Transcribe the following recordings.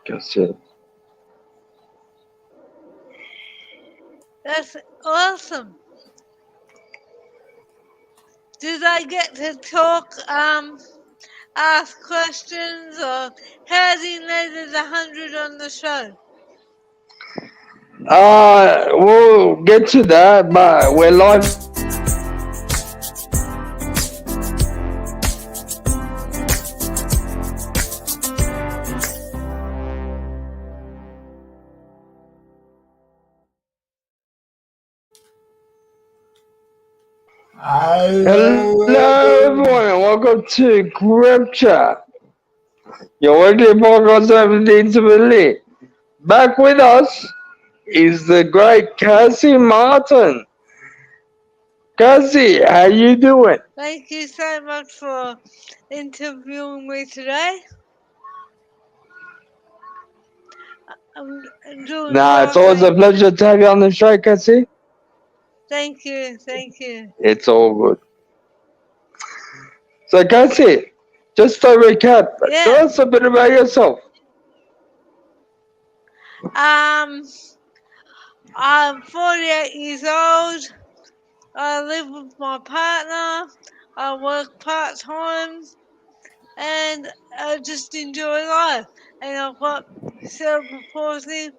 Cassey. That's awesome. Did I get to talk, ask questions, or has he made it 100 on the show? We'll get to that, but we're live streaming this podcast on Hello everyone and welcome to CripChat, your weekly podcast of Disability. Back with us is the great Cassey Martin. Cassey, how you doing? Thank you so much for interviewing me today. I'm doing It's well, always a pleasure to have you on the show, Cassey. Thank you. It's all good. So, Cassey, just to recap, tell us a bit about yourself. I'm 48 years old. I live with my partner. I work part-time. And I just enjoy life. And I've got cerebral palsy,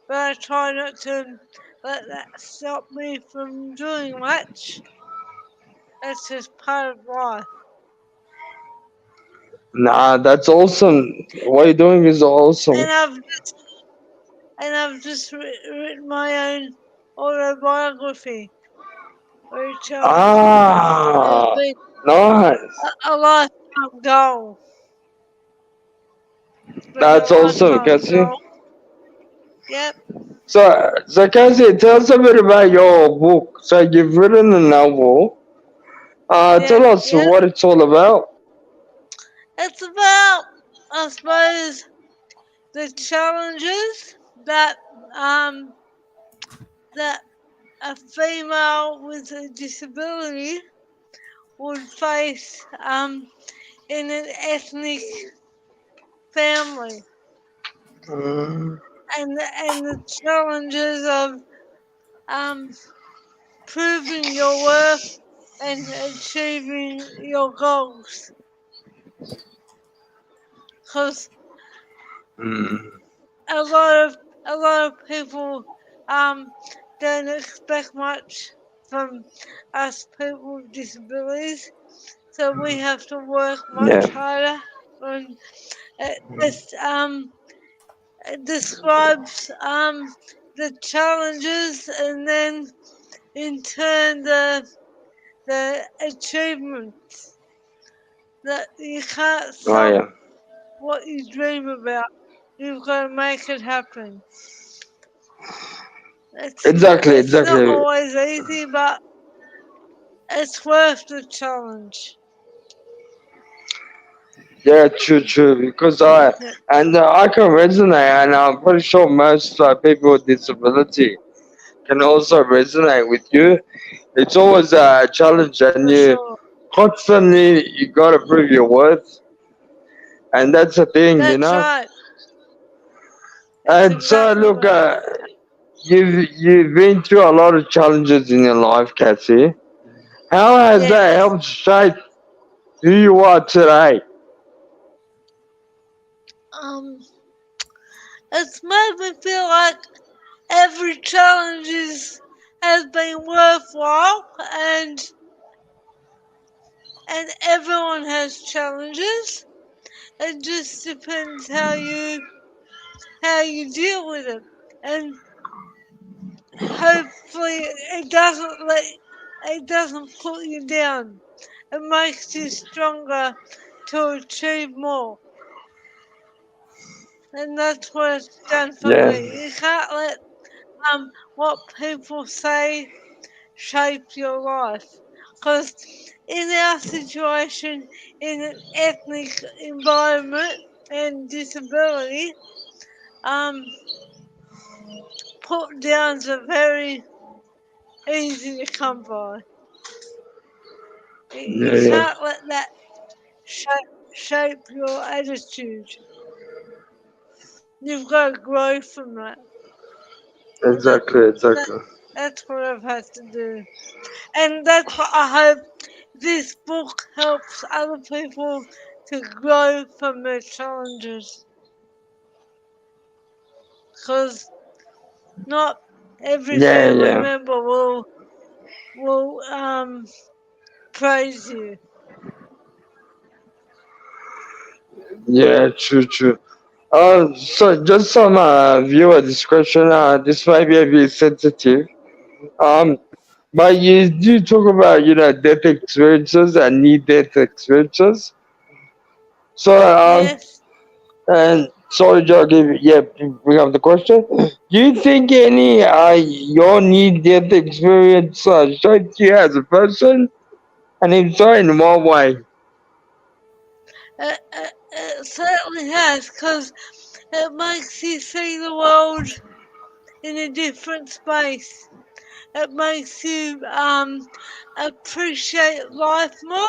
but I try not to let that stop me from doing much. That's just part of life. That's awesome. What you're doing is awesome. And I've just written my own autobiography, which has been nice. a lifetime goal. That's awesome, Cassey. Yep. So Cassey, tell us a bit about your book. So you've written a novel. Tell us what it's all about. It's about, I suppose, the challenges that that a female with a disability would face in an ethnic family, and the challenges of proving your worth and achieving your goals. Because a lot of people don't expect much from us people with disabilities, so we have to work much harder. And it describes the challenges and then in turn the achievements, that you can't stop what you dream about. You've got to make it happen. Exactly. It's not always easy, but it's worth the challenge. Yeah, true. Because I can resonate, and I'm pretty sure most people with disability can also resonate with you. It's always a challenge, and constantly you gotta prove your worth, and that's the thing, you know. Right. And so, look, you've been through a lot of challenges in your life, Cassey. How has that helped shape who you are today? It's made me feel like every challenge has been worthwhile, and everyone has challenges. It just depends how you deal with it, and hopefully it doesn't put you down. It makes you stronger to achieve more, and that's what it's done for me. You can't let what people say shape your life, because in our situation, in an ethnic environment and disability, put downs are very easy to come by. You can't let that shape your attitude. you've got to grow from that. That, Exactly, that exactly. that's what I've had to do, and that's what I hope this book helps other people to grow from their challenges. Because not every Yeah, family yeah, member will praise you. yeah. True, true. So just some viewer discretion. This might be a bit sensitive. Um, but you do talk about death experiences and near death experiences. So Yes. and sorry, Joe, bring up the question. Do you think any your near death experience shaped you as a person? And if so, in what way? It certainly has, because it makes you see the world in a different space. It makes you appreciate life more.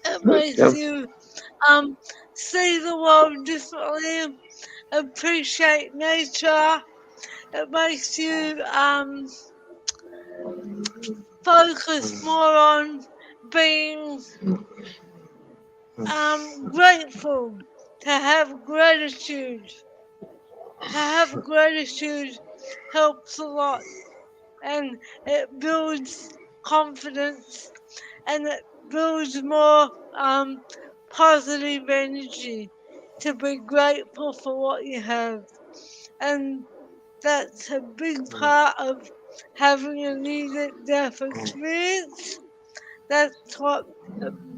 It makes Yeah. you um see the world differently, appreciate nature. It makes you focus more on being grateful, to have gratitude. To have gratitude helps a lot, and it builds confidence, and it builds more positive energy to be grateful for what you have. And that's a big part of having a near death experience. That's what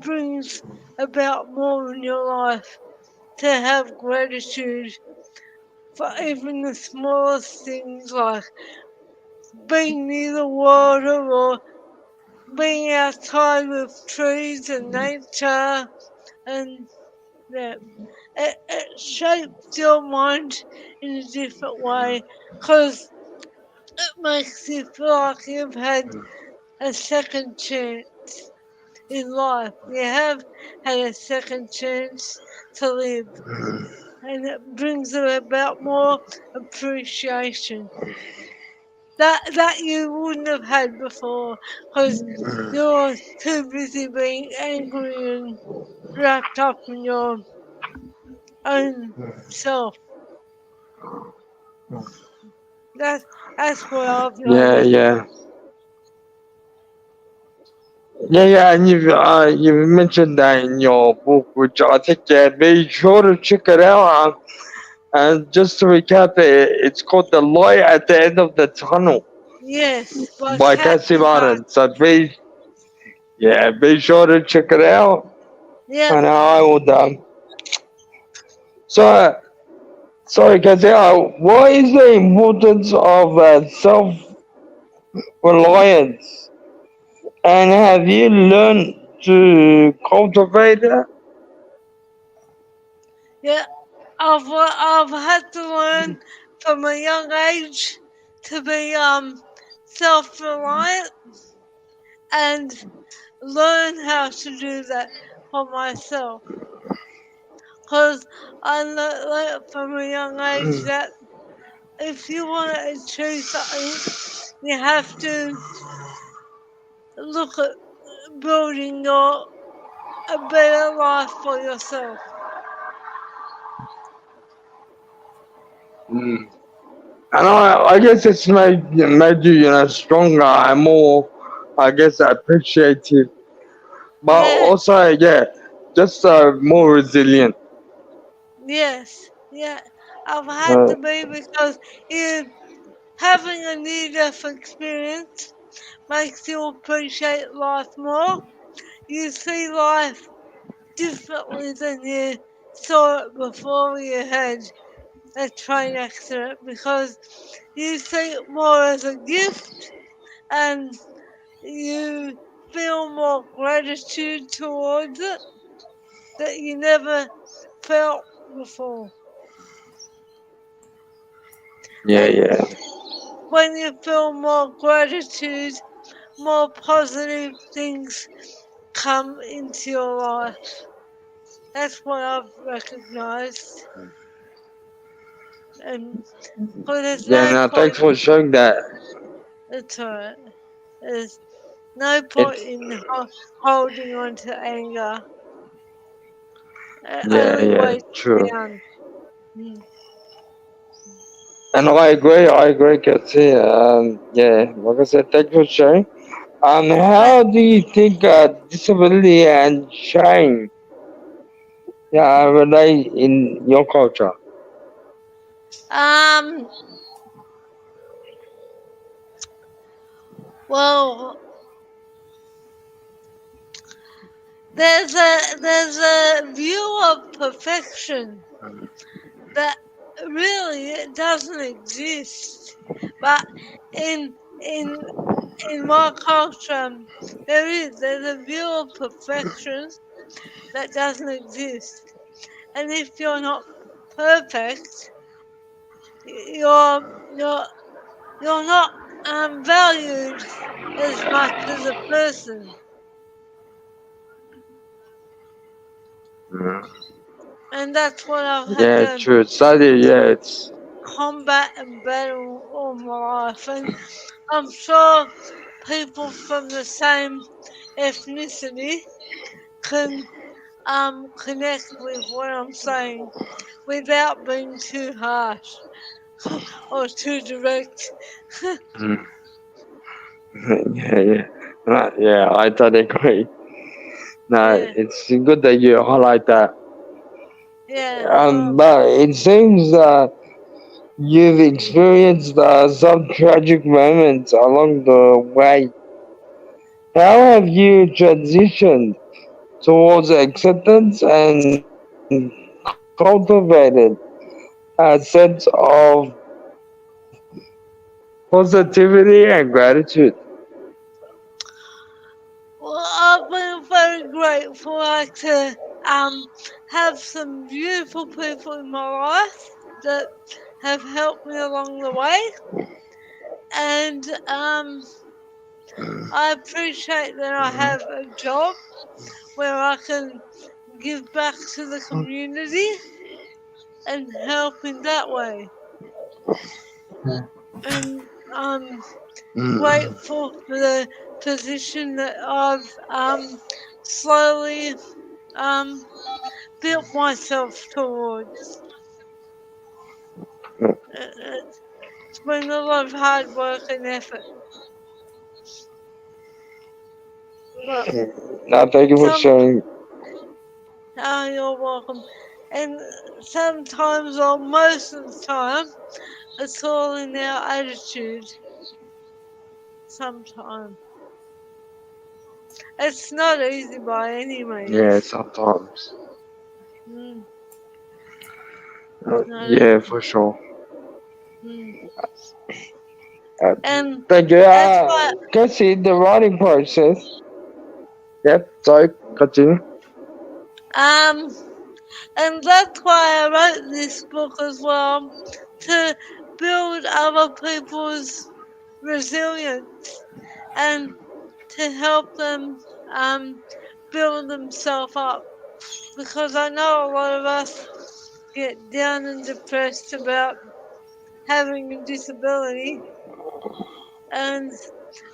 brings about more in your life, to have gratitude for even the smallest things, like being near the water or being outside with trees and nature, and that it shapes your mind in a different way, because it makes you feel like you've had a second chance in life. You have had a second chance to live, and it brings about more appreciation that you wouldn't have had before, because you're too busy being angry and wrapped up in your own self. That's that's what I've Yeah, noticed. yeah, yeah. And you've mentioned that in your book, which I think be sure to check it out. And just to recap, it's called "The Light at the End of the Tunnel" Yes, by by Cassey. Cassey. So be sure to check it out. Yep. And I would so sorry, Cassey. What is the importance of self reliance? And have you learned to cultivate it? Yeah, I've had to learn from a young age to be self-reliant, and learn how to do that for myself. Because I learned from a young age that if you want to achieve something, you have to look at building a better life for yourself. And I guess it's made you, stronger and more, I guess, appreciative. But Yeah, also, yeah, just more resilient. yes, yeah. I've had Uh, to be, because you having a near-death experience makes you appreciate life more. You see life differently than you saw it before you had a train accident, because you see it more as a gift, and you feel more gratitude towards it that you never felt before. yeah, And yeah, when you feel more gratitude, more positive things come into your life. That's what I've recognized. and because there's Yeah, no no, thanks point. for showing that. It's alright. There's no point It's in holding on to anger. It yeah, only yeah, weighs true. down. Mm. And I agree, Cassey. Yeah, like I said, thanks for sharing. But How do you think disability and shame, yeah, relate in your culture? um, well, there's a view of perfection that really it doesn't exist. But in in in my culture, there's a view of perfection that doesn't exist. And if you're not perfect, you're you're you're not valued as much as a person. Mm. And that's what I've had Yeah, to true. Sadly, yeah, it's combat and battle all my life. And I'm sure people from the same ethnicity can connect with what I'm saying without being too harsh or too direct. mm. Yeah, yeah. Yeah, I totally agree. No, Yeah, it's good that you highlight that. yeah. But it seems you've experienced some tragic moments along the way. How have you transitioned towards acceptance and cultivated a sense of positivity and gratitude? Well, I've been very grateful like to um have some beautiful people in my life that have helped me along the way, and I appreciate that I have a job where I can give back to the community and help in that way. And I'm Mm. grateful for the position that I've slowly um, built myself towards. It's been a lot of hard work and effort, but Now, thank you for some, sharing. you're welcome. And sometimes, or most of the time, it's all in our attitude. Sometimes it's not easy by any Yeah, means. sometimes. Mm, not Yeah, easy. for sure. Mm. Uh, And Thank you. that's why Cassie, the writing process. Yep, sorry, continue. um and that's why I wrote this book as well, to build other people's resilience and to help them build themselves up, because I know a lot of us get down and depressed about having a disability, and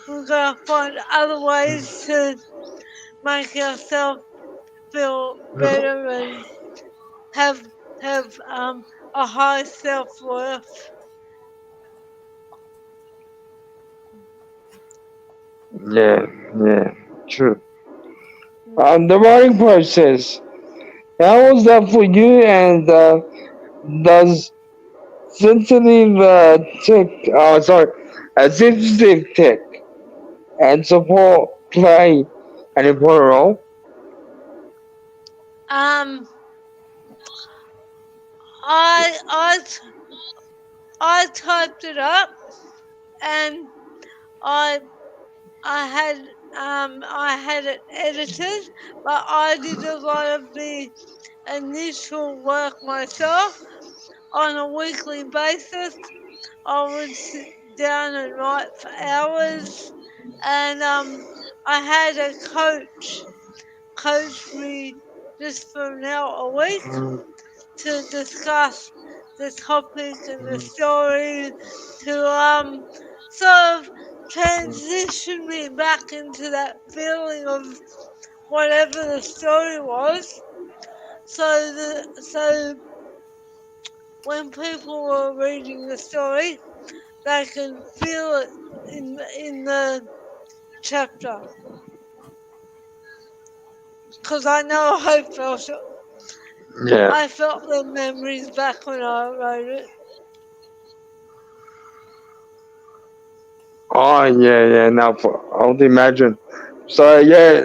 we've got to find other ways to make ourselves feel better and have have a high self-worth. Yeah, yeah, true. Mm. The writing process. How was that for you? And does sensitive tech, sorry, sensitive tech and support play an important role? Um, I I t- I typed it up, and I I had it edited, but I did a lot of the initial work myself on a weekly basis. I would sit down and write for hours, and I had a coach me just for an hour a week Mm. to discuss the topic and the story to sort of transition me back into that feeling of whatever the story was. So when people were reading the story, they can feel it in the chapter. Because I know I felt it. Yeah. I felt the memories back when I wrote it. Oh, yeah, yeah. Now, I would imagine. So, yeah,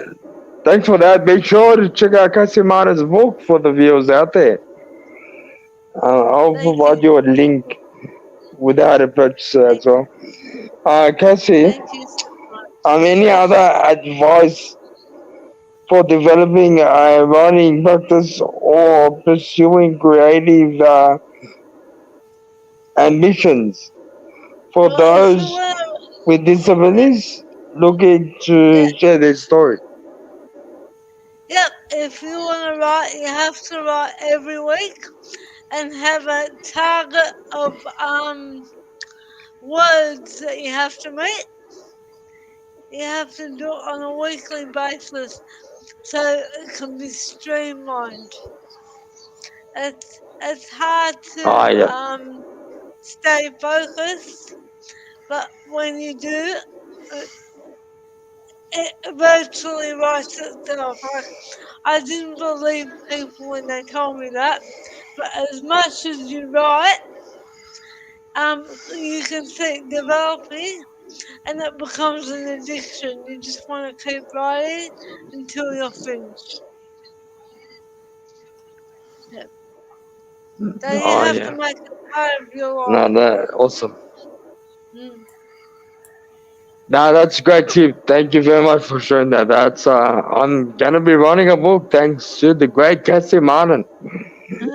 thanks for that. Make sure to check out Casimana's book for the viewers out there. I'll Thank provide you. you a link with how to purchase it Thank, as well. Cassie, thank you so much. any other Yes. advice for developing a writing practice or pursuing creative ambitions for Well, if you those want with to, disabilities looking yeah, to share their story? yep, if you want to write, you have to write every week and have a target of words that you have to meet. You have to do it on a weekly basis so it can be streamlined. It's hard Ah, to yeah. stay focused, but when you do, it, it virtually writes itself. I didn't believe people when they told me that, but as much as you write, you can see it developing, and it becomes an addiction. You just want to keep writing until you're finished. Yeah. So you Oh, have to yeah. make it part of your No, life. that awesome. Mm. No, that's a great tip. Thank you very much for sharing that. That's I'm gonna be running a book thanks to the great Cassey Martin.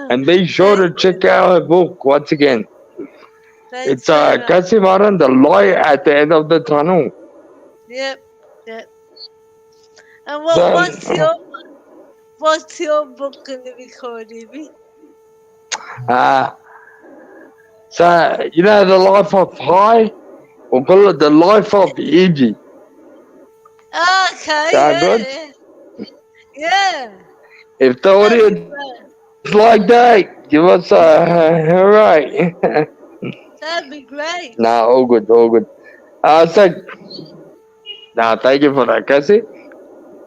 And be sure Thank to you. check out her book once again. Thanks It's very much. Cassey Martin, The Light at the End of the Tunnel. Yep. Yep. And So, what's your book gonna be called, Ibby? uh, so you know the life of Pi? We'll call it the life of Ibby. Okay. Sound Yeah. good? Yeah. Yeah. If the That'd be audience great. like that, give us a hooray. That'd be great. Nah, all good, all good. So, nah, thank you for that, Cassie.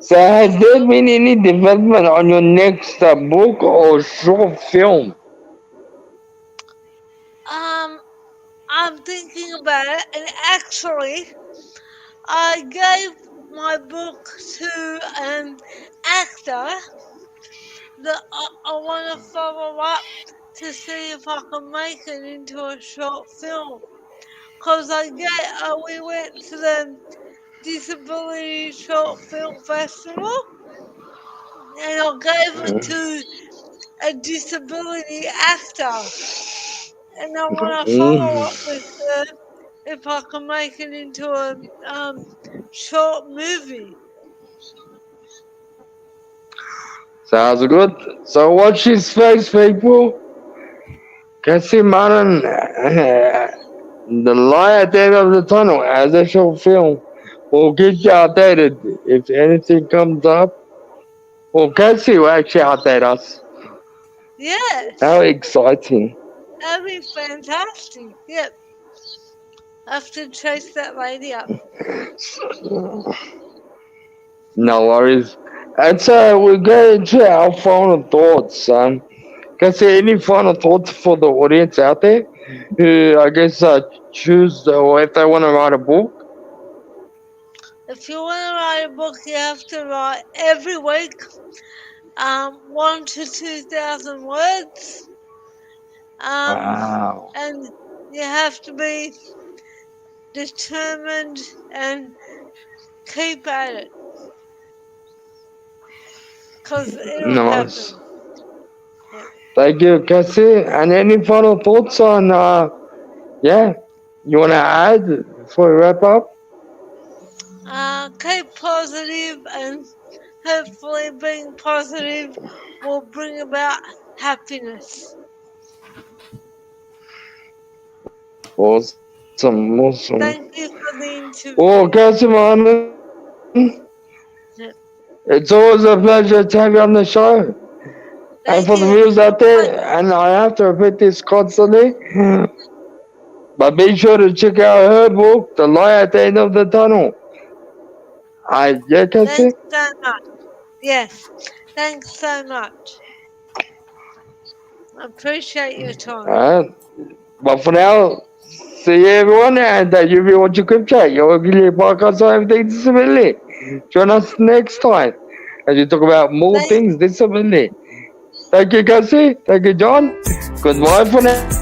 So, has there Sure. been any development on your next book or short film? Um, I'm thinking about it, and actually, I gave my book to an actor that I want to follow up to see if I can make it into a short film. Cause we went to the Disability Short Film Festival, and I gave it to a disability actor, and I want to follow up Mm, with her if I can make it into a short movie. sounds good. So, watch his face, people. Cassie Martin, the light at the end of the tunnel, as a short film. We'll keep you updated if anything comes up. Well, Cassie will actually update us. How Yes, exciting. that'd be fantastic. Yep, I have to chase that lady up. No worries. And so we go into our final thoughts. Cassie, any final thoughts for the audience out there who, I guess, choose or if they want to write a book? If you want to write a book, you have to write every week, 1 to 2,000 words, um, Wow. and you have to be determined and keep at it, cause it'll Nice. happen. Yep. Thank you, Cassie. And any final thoughts on, yeah, you want to add before we wrap up? Keep positive, and hopefully, being positive will bring about happiness. Awesome, awesome. Thank you for the Well, interview. Cassey, Yeah. it's always a pleasure to have you on the show. And Thank for the you. viewers out there, and I have to repeat this constantly, but be sure to check out her book, The Light at the End of the Tunnel. Yeah, Thanks Cassey? so much. Yes. Thanks so much. I appreciate your time. Alright. But for now, see you everyone, and you've been watching CripChat, your weekly podcast on everything disability. Join us next time as we talk about more Thank things disability. Thank you, Cassey. Thank you, John. Goodbye for now.